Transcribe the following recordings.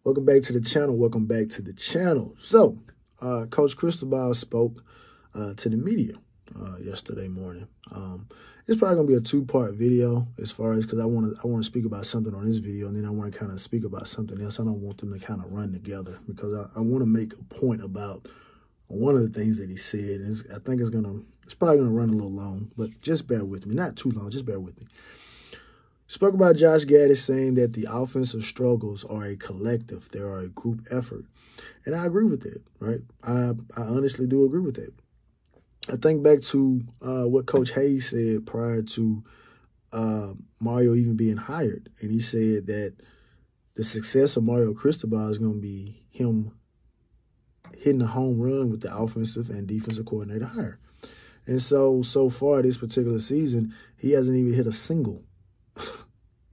Welcome back to the channel. Welcome back to the channel. So, Coach Cristobal spoke to the media yesterday morning. It's probably gonna be a two-part video as far as because I want to speak about something on this video, and then I want to kind of speak about something else. I don't want them to kind of run together because I want to make a point about one of the things that he said. And I think it's probably gonna run a little long, but just bear with me. Not too long. Just bear with me. Spoke about Josh Gattis saying that the offensive struggles are a collective. They are a group effort. And I agree with that, right? I honestly do agree with that. I think back to what Coach Hayes said prior to Mario even being hired. And he said that the success of Mario Cristobal is going to be him hitting a home run with the offensive and defensive coordinator hire. And so far this particular season, he hasn't even hit a single.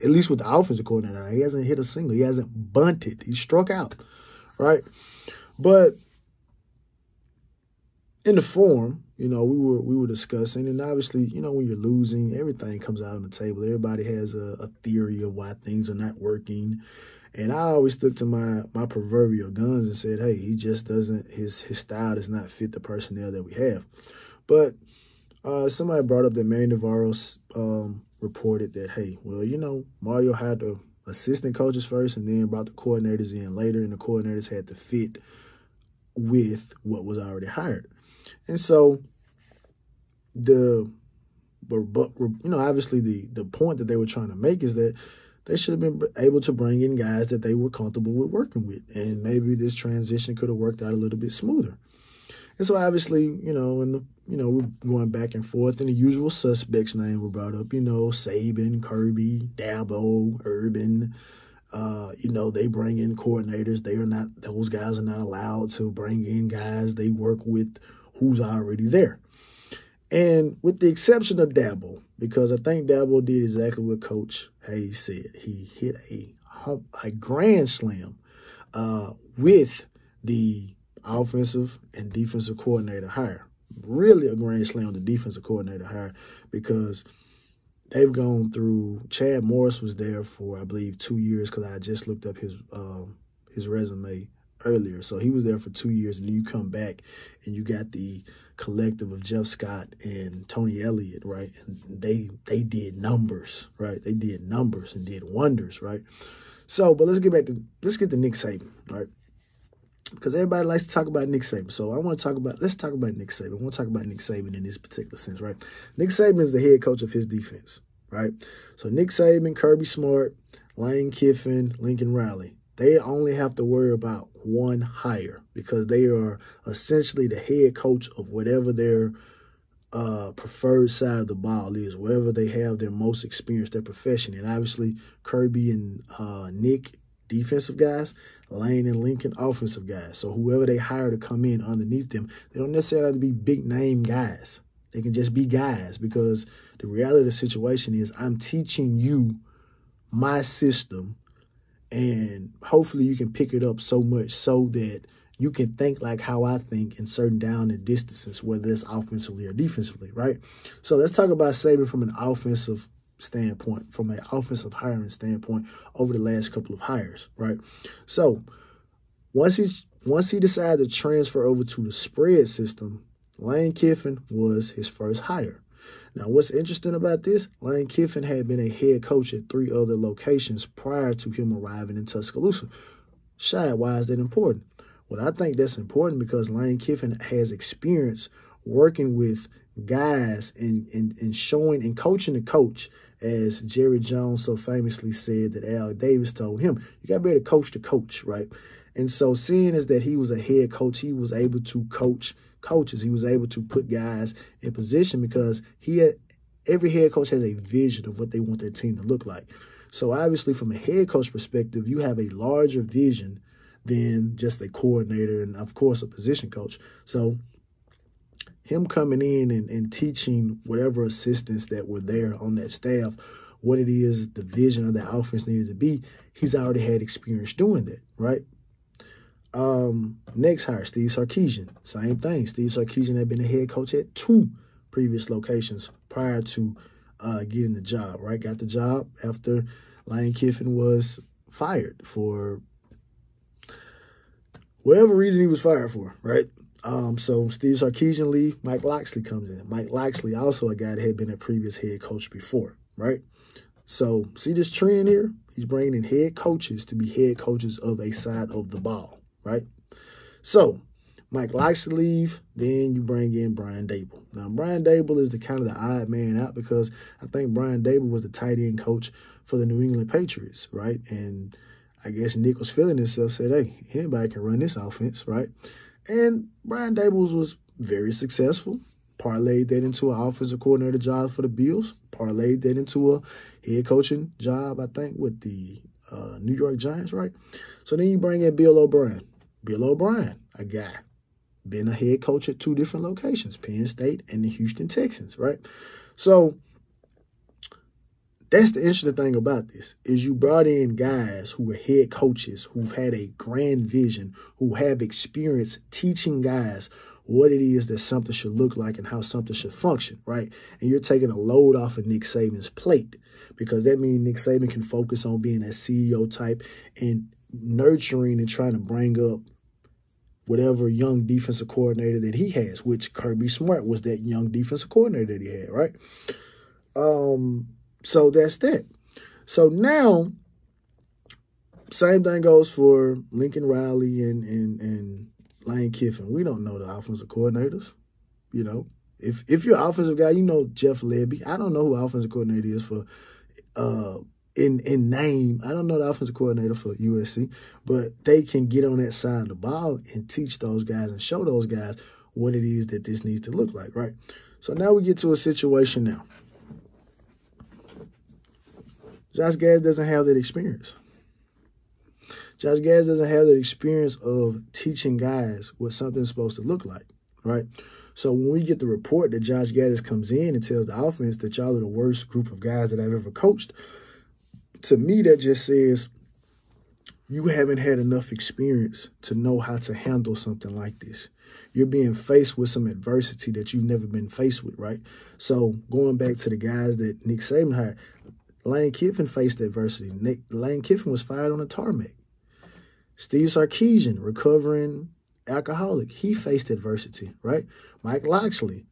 At least with the offensive coordinator, he hasn't hit a single. He hasn't bunted. He struck out, right? But in the forum, we were discussing, and obviously, when you're losing, everything comes out on the table. Everybody has a theory of why things are not working. And I always stuck to my proverbial guns and said, hey, he just doesn't, his style does not fit the personnel that we have. But somebody brought up that Manny Navarro's reported that, hey, well, Mario had the assistant coaches first and then brought the coordinators in later, and the coordinators had to fit with what was already hired. And so obviously the point that they were trying to make is that they should have been able to bring in guys that they were comfortable with working with, and maybe this transition could have worked out a little bit smoother. And so obviously, we're going back and forth, and the usual suspects' names were brought up, Saban, Kirby, Dabo, Urban. They bring in coordinators. Those guys are not allowed to bring in guys. They work with who's already there. And with the exception of Dabo, because I think Dabo did exactly what Coach Hayes said. He hit a grand slam with the offensive and defensive coordinator hire. Really a grand slam on the defensive coordinator hire, because they've gone through, Chad Morris was there for, I believe, 2 years, because I just looked up his resume earlier. So he was there for 2 years, and then you come back and you got the collective of Jeff Scott and Tony Elliott, right? And they did numbers, right? They did numbers and did wonders, right? So, but let's get to Nick Saban, right? Because everybody likes to talk about Nick Saban. So let's talk about Nick Saban. I want to talk about Nick Saban in this particular sense, right? Nick Saban is the head coach of his defense, right? So Nick Saban, Kirby Smart, Lane Kiffin, Lincoln Riley, they only have to worry about one hire, because they are essentially the head coach of whatever their preferred side of the ball is, wherever they have their most experience, their profession. And obviously Kirby and Nick, defensive guys, Lane and Lincoln, offensive guys. So whoever they hire to come in underneath them, they don't necessarily have to be big-name guys. They can just be guys, because the reality of the situation is I'm teaching you my system, and hopefully you can pick it up so much so that you can think like how I think in certain down and distances, whether it's offensively or defensively, right? So let's talk about Saban from an offensive standpoint, from an offensive hiring standpoint over the last couple of hires, right? So once he decided to transfer over to the spread system, Lane Kiffin was his first hire. Now, what's interesting about this, Lane Kiffin had been a head coach at 3 other locations prior to him arriving in Tuscaloosa. Shad, why is that important? Well, I think that's important because Lane Kiffin has experience working with guys and showing and coaching the coach, as Jerry Jones so famously said that Al Davis told him, you got to be able to coach the coach, right? And so seeing as that he was a head coach, he was able to coach coaches. He was able to put guys in position because every head coach has a vision of what they want their team to look like. So obviously from a head coach perspective, you have a larger vision than just a coordinator and, of course, a position coach. So him coming in and teaching whatever assistants that were there on that staff what it is the vision of the offense needed to be, he's already had experience doing that, right? Next hire, Steve Sarkisian. Same thing. Steve Sarkisian had been the head coach at 2 previous locations prior to getting the job, right? Got the job after Lane Kiffin was fired for Whatever reason he was fired for, right? So Steve Sarkisian leave, Mike Locksley comes in. Mike Locksley, also a guy that had been a previous head coach before, right? So see this trend here? He's bringing in head coaches to be head coaches of a side of the ball, right? So Mike Locksley leave, then you bring in Brian Dable. Now, Brian Dable is the kind of the odd man out because I think Brian Dable was the tight end coach for the New England Patriots, right? And I guess Nick was feeling himself, said, hey, anybody can run this offense, right? And Brian Dable was very successful, parlayed that into an offensive coordinator job for the Bills, parlayed that into a head coaching job, I think, with the New York Giants, right? So then you bring in Bill O'Brien. Bill O'Brien, a guy, been a head coach at 2 different locations, Penn State and the Houston Texans, right? So that's the interesting thing about this, is you brought in guys who are head coaches, who've had a grand vision, who have experience teaching guys what it is that something should look like and how something should function, right? And you're taking a load off of Nick Saban's plate because that means Nick Saban can focus on being that CEO type and nurturing and trying to bring up whatever young defensive coordinator that he has, which Kirby Smart was that young defensive coordinator that he had, right? So that's that. So now, same thing goes for Lincoln Riley and Lane Kiffin. We don't know the offensive coordinators. You know, if you're an offensive guy, you know Jeff Lebby. I don't know who offensive coordinator is for in name. I don't know the offensive coordinator for USC, but they can get on that side of the ball and teach those guys and show those guys what it is that this needs to look like, right? So now we get to a situation now. Josh Gattis doesn't have that experience. Josh Gattis doesn't have that experience of teaching guys what something's supposed to look like, right? So when we get the report that Josh Gattis comes in and tells the offense that y'all are the worst group of guys that I've ever coached, to me that just says you haven't had enough experience to know how to handle something like this. You're being faced with some adversity that you've never been faced with, right? So going back to the guys that Nick Saban hired, Lane Kiffin faced adversity. Lane Kiffin was fired on a tarmac. Steve Sarkisian, recovering alcoholic, he faced adversity, right? Mike Locksley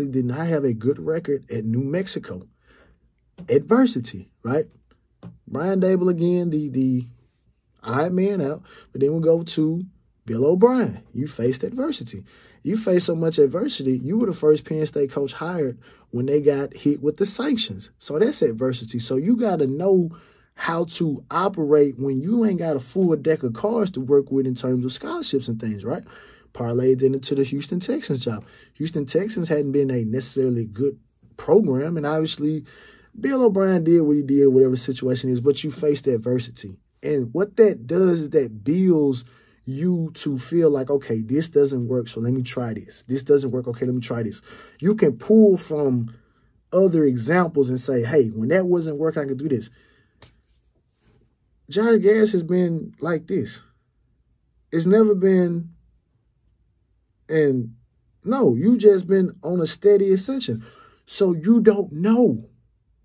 did not have a good record at New Mexico. Adversity, right? Brian Dable again, the odd man out. But then we go to Bill O'Brien. You faced adversity. You faced so much adversity, you were the first Penn State coach hired when they got hit with the sanctions. So that's adversity. So you got to know how to operate when you ain't got a full deck of cards to work with in terms of scholarships and things, right? Parlayed then into the Houston Texans job. Houston Texans hadn't been a necessarily good program, and obviously Bill O'Brien did what he did, whatever the situation is, but you faced adversity. And what that does is that builds you to feel like, okay, this doesn't work, so let me try this. This doesn't work, okay, let me try this. You can pull from other examples and say, hey, when that wasn't working, I could do this. Josh Gattis has been like this. It's never been, and no, you just been on a steady ascension. So you don't know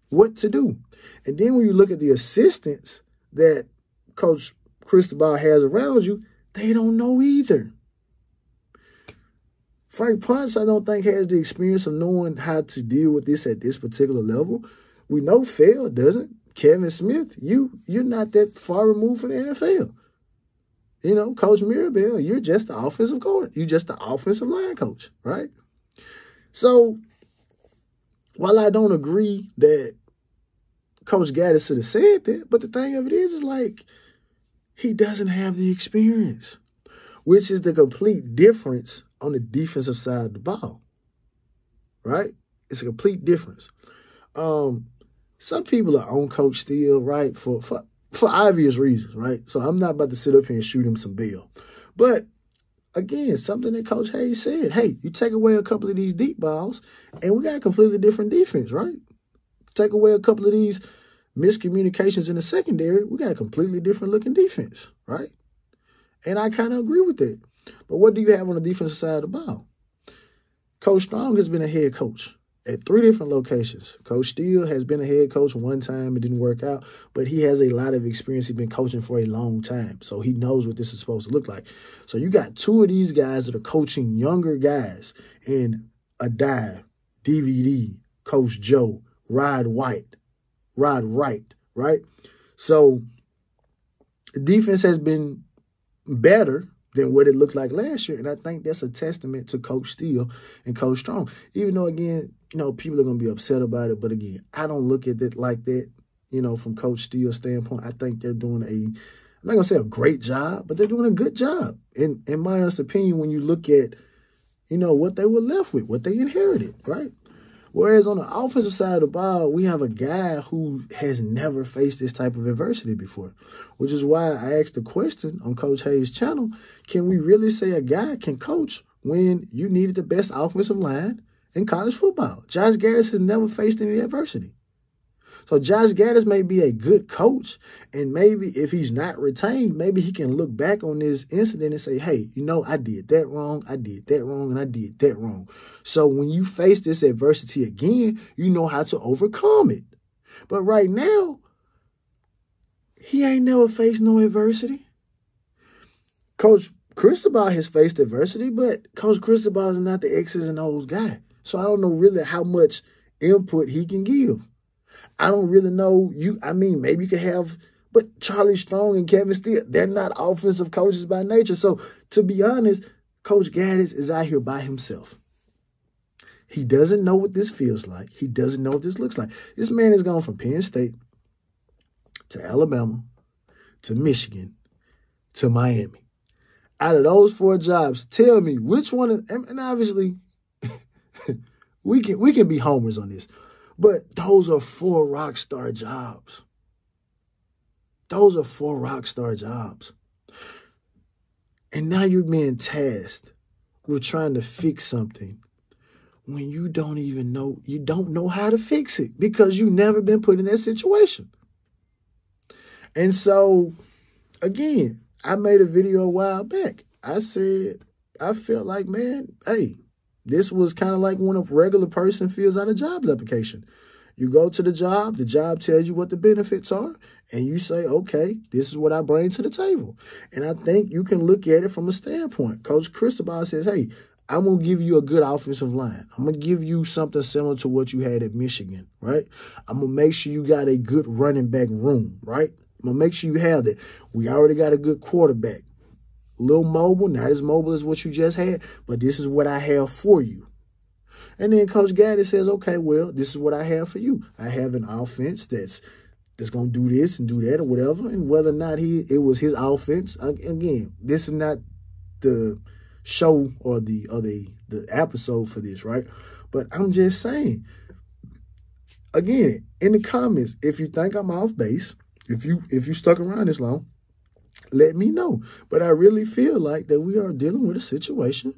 what to do. And then when you look at the assistants that Coach Cristobal has around you, they don't know either. Frank Ponce, I don't think, has the experience of knowing how to deal with this at this particular level. We know Phil doesn't. Kevin Smith, you're not that far removed from the NFL. You know, Coach Mirabel, you're just the offensive coach. You're just the offensive line coach, right? So while I don't agree that Coach Gattis should have said that, but the thing of it is like, he doesn't have the experience, which is the complete difference on the defensive side of the ball, right? It's a complete difference. Some people are on Coach still, right, for obvious reasons, right? So I'm not about to sit up here and shoot him some bail. But, again, something that Coach Hayes said, hey, you take away a couple of these deep balls, and we got a completely different defense, right? Take away a couple of these miscommunications in the secondary, we got a completely different looking defense, right? And I kind of agree with that. But what do you have on the defensive side of the ball? Coach Strong has been a head coach at 3 different locations. Coach Steele has been a head coach one time. It didn't work out, but he has a lot of experience. He's been coaching for a long time, so he knows what this is supposed to look like. So you got 2 of these guys that are coaching younger guys in a dive, DVD, Coach Joe, Rod Right, right? So the defense has been better than what it looked like last year. And I think that's a testament to Coach Steele and Coach Strong. Even though, again, people are going to be upset about it. But, again, I don't look at it like that, from Coach Steele's standpoint. I think they're doing I'm not going to say a great job, but they're doing a good job. In my honest opinion, when you look at, what they were left with, what they inherited, right? Whereas on the offensive side of the ball, we have a guy who has never faced this type of adversity before, which is why I asked the question on Coach Hayes' channel, can we really say a guy can coach when you needed the best offensive line in college football? Josh Gattis has never faced any adversity. So Josh Gattis may be a good coach, and maybe if he's not retained, maybe he can look back on this incident and say, hey, I did that wrong, and I did that wrong. So when you face this adversity again, you know how to overcome it. But right now, he ain't never faced no adversity. Coach Cristobal has faced adversity, but Coach Cristobal is not the X's and O's guy. So I don't know really how much input he can give. I don't really know maybe you could have, but Charlie Strong and Kevin Steele, they're not offensive coaches by nature. So to be honest, Coach Gattis is out here by himself. He doesn't know what this feels like. He doesn't know what this looks like. This man has gone from Penn State to Alabama to Michigan to Miami. Out of those 4 jobs, tell me which one, and obviously we can be homers on this. But those are 4 rock star jobs. Those are 4 rock star jobs. And now you're being tasked with trying to fix something when you don't even know, you don't know how to fix it because you've never been put in that situation. And so, again, I made a video a while back. I said, I felt like, man, hey, this was kind of like when a regular person fills out a job application. You go to the job tells you what the benefits are, and you say, okay, this is what I bring to the table. And I think you can look at it from a standpoint. Coach Cristobal says, hey, I'm going to give you a good offensive line. I'm going to give you something similar to what you had at Michigan, right? I'm going to make sure you got a good running back room, right? I'm going to make sure you have that. We already got a good quarterback. A little mobile, not as mobile as what you just had, but this is what I have for you. And then Coach Gattis says, okay, well, this is what I have for you. I have an offense that's going to do this and do that or whatever. And whether or not it was his offense, again, this is not the show or the episode for this, right? But I'm just saying, again, in the comments, if you think I'm off base, if you stuck around this long, let me know. But I really feel like that we are dealing with a situation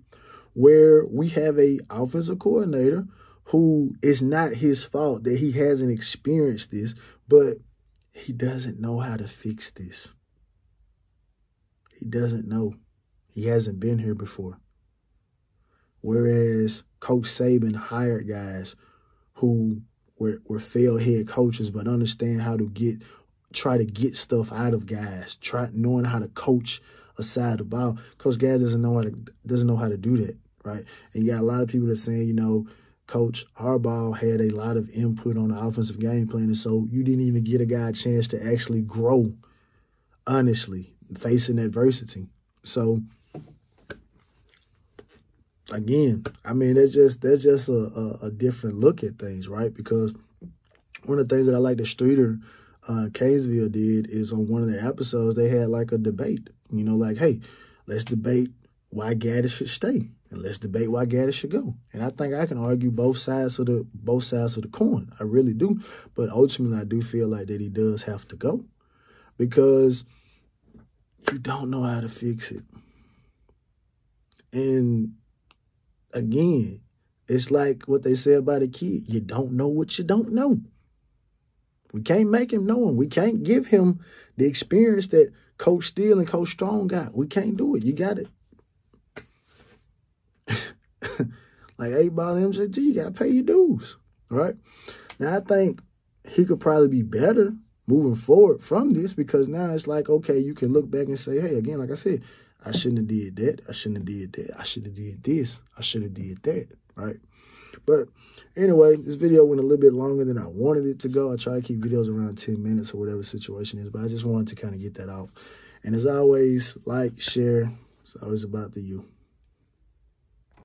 where we have a offensive coordinator who is not his fault that he hasn't experienced this, but he doesn't know how to fix this. He doesn't know. He hasn't been here before. Whereas Coach Saban hired guys who were failed head coaches but understand how to try to get stuff out of guys, knowing how to coach a side of the ball. Coach Gattis doesn't know how to do that, right? And you got a lot of people that are saying, Coach Harbaugh had a lot of input on the offensive game plan, and so you didn't even get a guy a chance to actually grow, honestly, facing adversity. So, again, that's just a different look at things, right? Because one of the things that I like that Streeter Canesville did is on one of the episodes, they had like a debate, hey, let's debate why Gattis should stay and let's debate why Gattis should go. And I think I can argue both sides of the coin. I really do. But ultimately, I do feel like that he does have to go because you don't know how to fix it. And again, it's like what they say about a kid. You don't know what you don't know. We can't make him know him. We can't give him the experience that Coach Steele and Coach Strong got. We can't do it. You got it. like 8-Ball and MJG, you got to pay your dues, right? Now, I think he could probably be better moving forward from this, because now it's like, okay, you can look back and say, hey, again, like I said, I shouldn't have did that. I shouldn't have did that. I should have did this. I should have did that, right? But anyway, this video went a little bit longer than I wanted it to go. I try to keep videos around 10 minutes or whatever the situation is, but I just wanted to kind of get that off. And as always, like, share. It's always about the you.